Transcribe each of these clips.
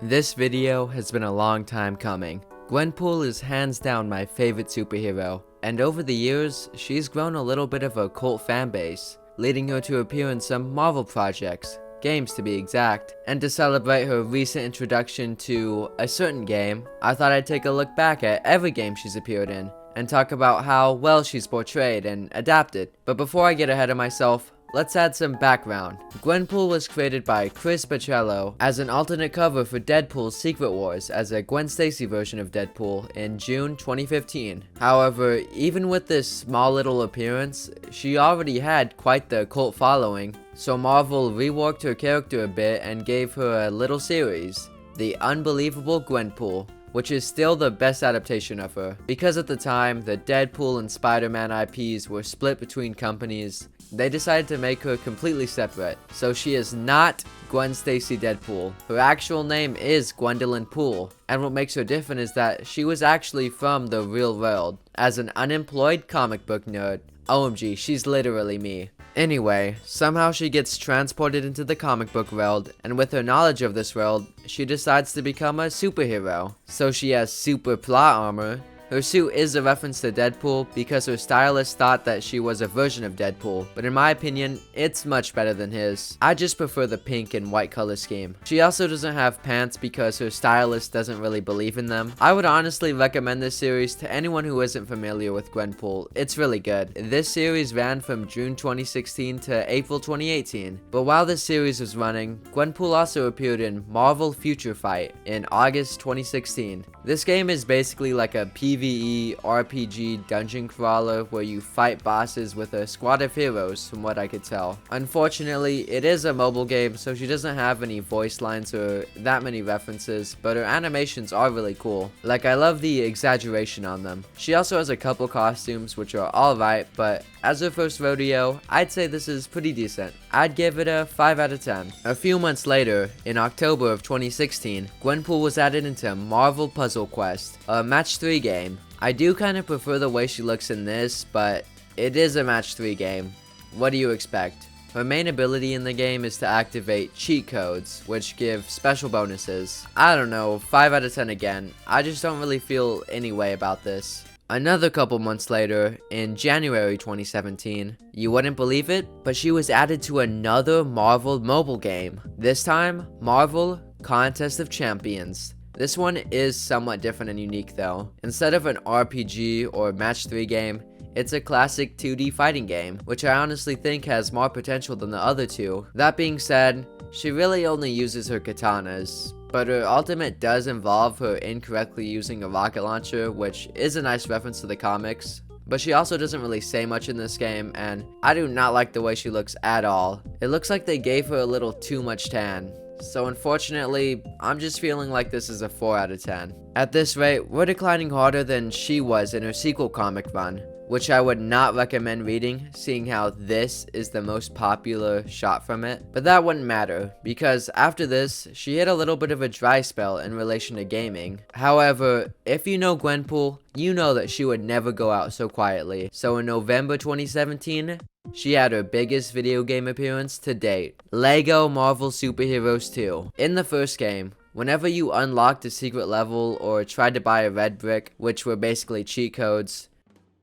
This video has been a long time coming. Gwenpool is hands down my favorite superhero, and over the years, she's grown a little bit of a cult fanbase, leading her to appear in some Marvel projects, games to be exact. And to celebrate her recent introduction to a certain game, I thought I'd take a look back at every game she's appeared in, and talk about how well she's portrayed and adapted. But before I get ahead of myself, let's add some background. Gwenpool was created by Chris Baccello as an alternate cover for Deadpool's Secret Wars as a Gwen Stacy version of Deadpool in June 2015. However, even with this small little appearance, she already had quite the cult following, so Marvel reworked her character a bit and gave her a little series, The Unbelievable Gwenpool, which is still the best adaptation of her. Because at the time, the Deadpool and Spider-Man IPs were split between companies, they decided to make her completely separate. So she is not Gwen Stacy Deadpool. Her actual name is Gwendolyn Poole, and what makes her different is that she was actually from the real world. As an unemployed comic book nerd, OMG, she's literally me. Anyway, somehow she gets transported into the comic book world, and with her knowledge of this world, she decides to become a superhero. So she has super plot armor. Her suit is a reference to Deadpool because her stylist thought that she was a version of Deadpool, but in my opinion, it's much better than his. I just prefer the pink and white color scheme. She also doesn't have pants because her stylist doesn't really believe in them. I would honestly recommend this series to anyone who isn't familiar with Gwenpool. It's really good. This series ran from June 2016 to April 2018, but while this series was running, Gwenpool also appeared in Marvel Future Fight in August 2016. This game is basically like a PvE RPG dungeon crawler where you fight bosses with a squad of heroes, from what I could tell. Unfortunately, it is a mobile game, so she doesn't have any voice lines or that many references, but her animations are really cool. Like, I love the exaggeration on them. She also has a couple costumes which are alright, but as her first rodeo, I'd say this is pretty decent. I'd give it a 5 out of 10. A few months later, in October of 2016, Gwenpool was added into Marvel Puzzle Quest, a match 3 game. I do kind of prefer the way she looks in this, but it is a match 3 game. What do you expect? Her main ability in the game is to activate cheat codes, which give special bonuses. I don't know, 5 out of 10 again. I just don't really feel any way about this. Another couple months later, in January 2017, you wouldn't believe it, but she was added to another Marvel mobile game. This time, Marvel Contest of Champions. This one is somewhat different and unique though. Instead of an RPG or match 3 game, it's a classic 2D fighting game, which I honestly think has more potential than the other two. That being said, she really only uses her katanas, but her ultimate does involve her incorrectly using a rocket launcher, which is a nice reference to the comics. But she also doesn't really say much in this game, and I do not like the way she looks at all. It looks like they gave her a little too much tan. So unfortunately, I'm just feeling like this is a 4 out of 10. At this rate, we're declining harder than she was in her sequel comic run, which I would not recommend reading, seeing how this is the most popular shot from it. But that wouldn't matter, because after this, she hit a little bit of a dry spell in relation to gaming. However, if you know Gwenpool, you know that she would never go out so quietly. So in November 2017, she had her biggest video game appearance to date, LEGO Marvel Superheroes 2. In the first game, whenever you unlocked a secret level or tried to buy a red brick, which were basically cheat codes,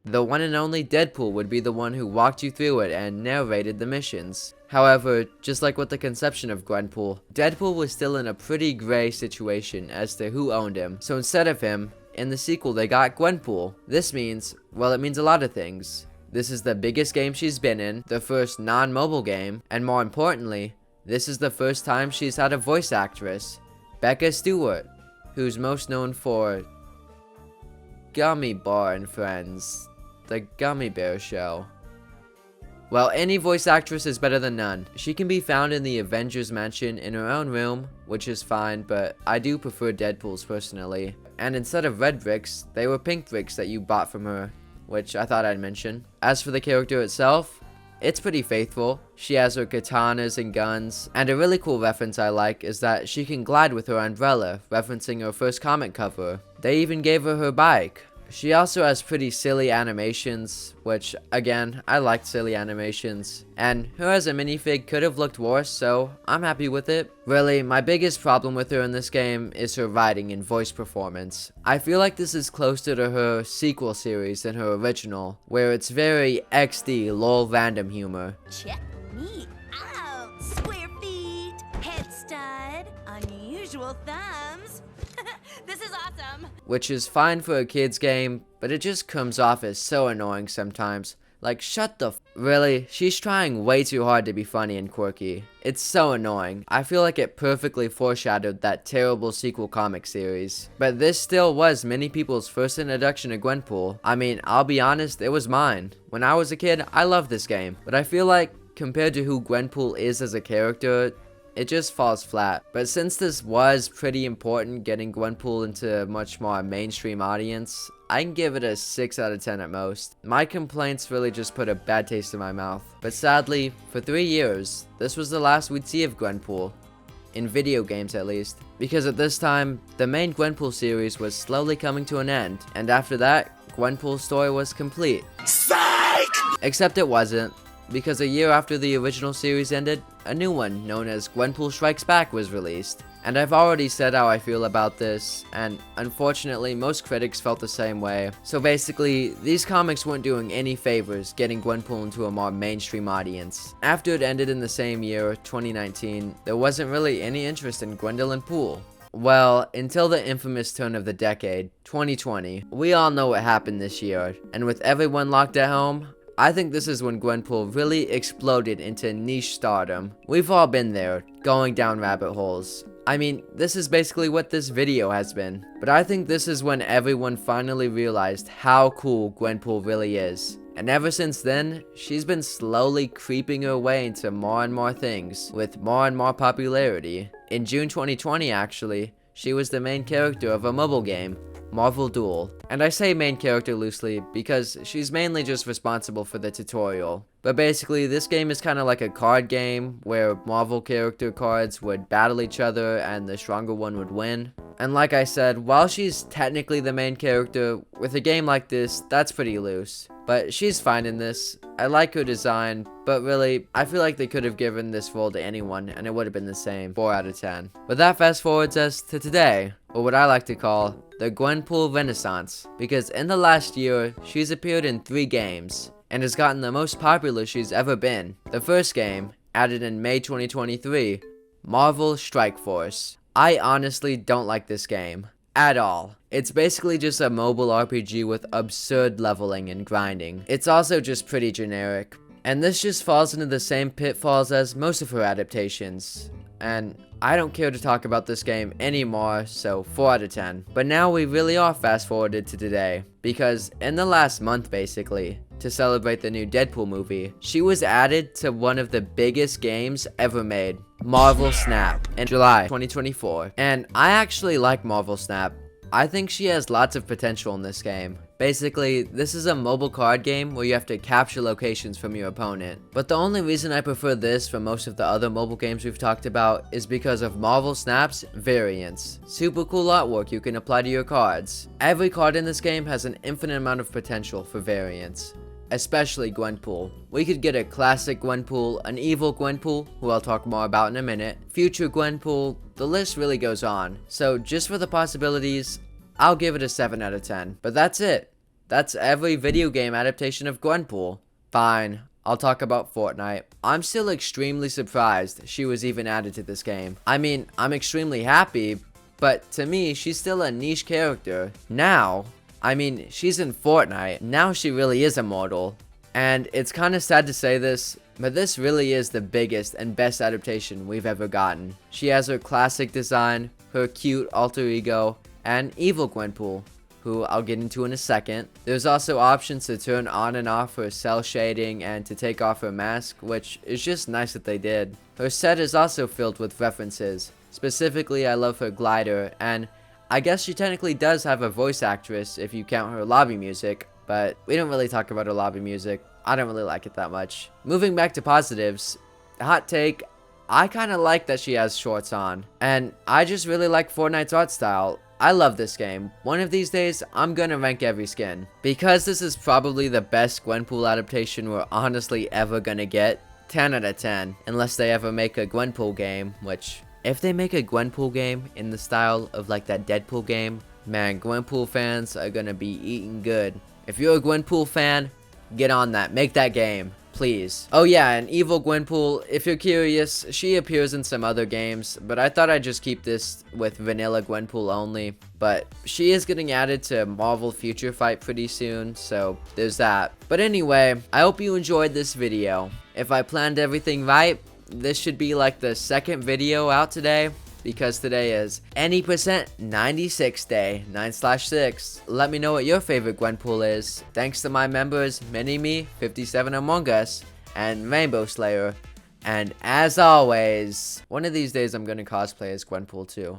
the one and only Deadpool would be the one who walked you through it and narrated the missions. However, just like with the conception of Gwenpool, Deadpool was still in a pretty gray situation as to who owned him. So instead of him, in the sequel they got Gwenpool. This means, well, it means a lot of things. This is the biggest game she's been in, the first non-mobile game, and more importantly, this is the first time she's had a voice actress, Becca Stewart, who's most known for Gummy Bar and Friends, the Gummy Bear Show. Well, any voice actress is better than none. She can be found in the Avengers mansion in her own room, which is fine, but I do prefer Deadpool's personally. And instead of red bricks, they were pink bricks that you bought from her, which I thought I'd mention. As for the character itself, it's pretty faithful. She has her katanas and guns, and a really cool reference I like is that she can glide with her umbrella, referencing her first comic cover. They even gave her her bike. She also has pretty silly animations, which, again, I liked silly animations. And her as a minifig could have looked worse, so I'm happy with it. Really, my biggest problem with her in this game is her writing and voice performance. I feel like this is closer to her sequel series than her original, where it's very XD, lol random humor. Check me out! Square feet, head stud, unusual thumbs. This is awesome! Which is fine for a kid's game, but it just comes off as so annoying sometimes. Like, shut the Really? She's trying way too hard to be funny and quirky. It's so annoying. I feel like it perfectly foreshadowed that terrible sequel comic series. But this still was many people's first introduction to Gwenpool. I mean, I'll be honest, it was mine. When I was a kid, I loved this game. But I feel like, compared to who Gwenpool is as a character, it just falls flat. But since this was pretty important, getting Gwenpool into a much more mainstream audience, I can give it a 6 out of 10 at most. My complaints really just put a bad taste in my mouth. But sadly, for 3 years, this was the last we'd see of Gwenpool. In video games at least. Because at this time, the main Gwenpool series was slowly coming to an end. And after that, Gwenpool's story was complete. Psych! Except it wasn't. Because a year after the original series ended, a new one known as Gwenpool Strikes Back was released. And I've already said how I feel about this, and unfortunately most critics felt the same way. So basically, these comics weren't doing any favors getting Gwenpool into a more mainstream audience. After it ended in the same year, 2019, there wasn't really any interest in Gwendolyn Pool. Well, until the infamous turn of the decade, 2020. We all know what happened this year, and with everyone locked at home, I think this is when Gwenpool really exploded into niche stardom. We've all been there, going down rabbit holes. I mean, this is basically what this video has been. But I think this is when everyone finally realized how cool Gwenpool really is. And ever since then, she's been slowly creeping her way into more and more things, with more and more popularity. In June 2020 actually, she was the main character of a mobile game, Marvel Duel. And I say main character loosely because she's mainly just responsible for the tutorial. But basically, this game is kind of like a card game where Marvel character cards would battle each other and the stronger one would win. And like I said, while she's technically the main character, with a game like this, that's pretty loose. But she's fine in this. I like her design, but really, I feel like they could have given this role to anyone and it would have been the same, 4 out of 10. But that fast forwards us to today, or what I like to call the Gwenpool Renaissance, because in the last year, she's appeared in 3 games, and has gotten the most popular she's ever been. The first game, added in May 2023, Marvel Strike Force. I honestly don't like this game. At all. It's basically just a mobile RPG with absurd leveling and grinding. It's also just pretty generic. And this just falls into the same pitfalls as most of her adaptations. And I don't care to talk about this game anymore, so 4 out of 10. But now we really are fast forwarded to today. Because in the last month basically, to celebrate the new Deadpool movie, she was added to one of the biggest games ever made, Marvel Snap, in July 2024. And I actually like Marvel Snap. I think she has lots of potential in this game. Basically, this is a mobile card game where you have to capture locations from your opponent. But the only reason I prefer this from most of the other mobile games we've talked about is because of Marvel Snap's variants. Super cool artwork you can apply to your cards. Every card in this game has an infinite amount of potential for variants. Especially Gwenpool. We could get a classic Gwenpool, an evil Gwenpool, who I'll talk more about in a minute, future Gwenpool, the list really goes on. So just for the possibilities, I'll give it a 7 out of 10. But that's it. That's every video game adaptation of Gwenpool. Fine, I'll talk about Fortnite. I'm still extremely surprised she was even added to this game. I mean, I'm extremely happy, but to me, she's still a niche character. Now, I mean, she's in Fortnite. Now she really is immortal. And it's kind of sad to say this, but this really is the biggest and best adaptation we've ever gotten. She has her classic design, her cute alter ego, and evil Gwenpool, who I'll get into in a second. There's also options to turn on and off her cell shading and to take off her mask, which is just nice that they did. Her set is also filled with references. Specifically, I love her glider, and I guess she technically does have a voice actress if you count her lobby music, but we don't really talk about her lobby music. I don't really like it that much. Moving back to positives, hot take, I kind of like that she has shorts on, and I just really like Fortnite's art style. I love this game. One of these days, I'm gonna rank every skin. Because this is probably the best Gwenpool adaptation we're honestly ever gonna get, 10 out of 10. Unless they ever make a Gwenpool game, which, if they make a Gwenpool game in the style of like that Deadpool game, man, Gwenpool fans are gonna be eating good. If you're a Gwenpool fan, get on that. Make that game. Please. Oh yeah, and Evil Gwenpool, if you're curious, she appears in some other games, but I thought I'd just keep this with vanilla Gwenpool only. But she is getting added to Marvel Future Fight pretty soon, so there's that. But anyway, I hope you enjoyed this video. If I planned everything right, this should be like the second video out today, because today is Any Percent 96 Day, 9/6. Let me know what your favorite Gwenpool is. Thanks to my members, Mini-Me, 57 Among Us, and Rainbow Slayer. And as always, one of these days I'm gonna cosplay as Gwenpool too.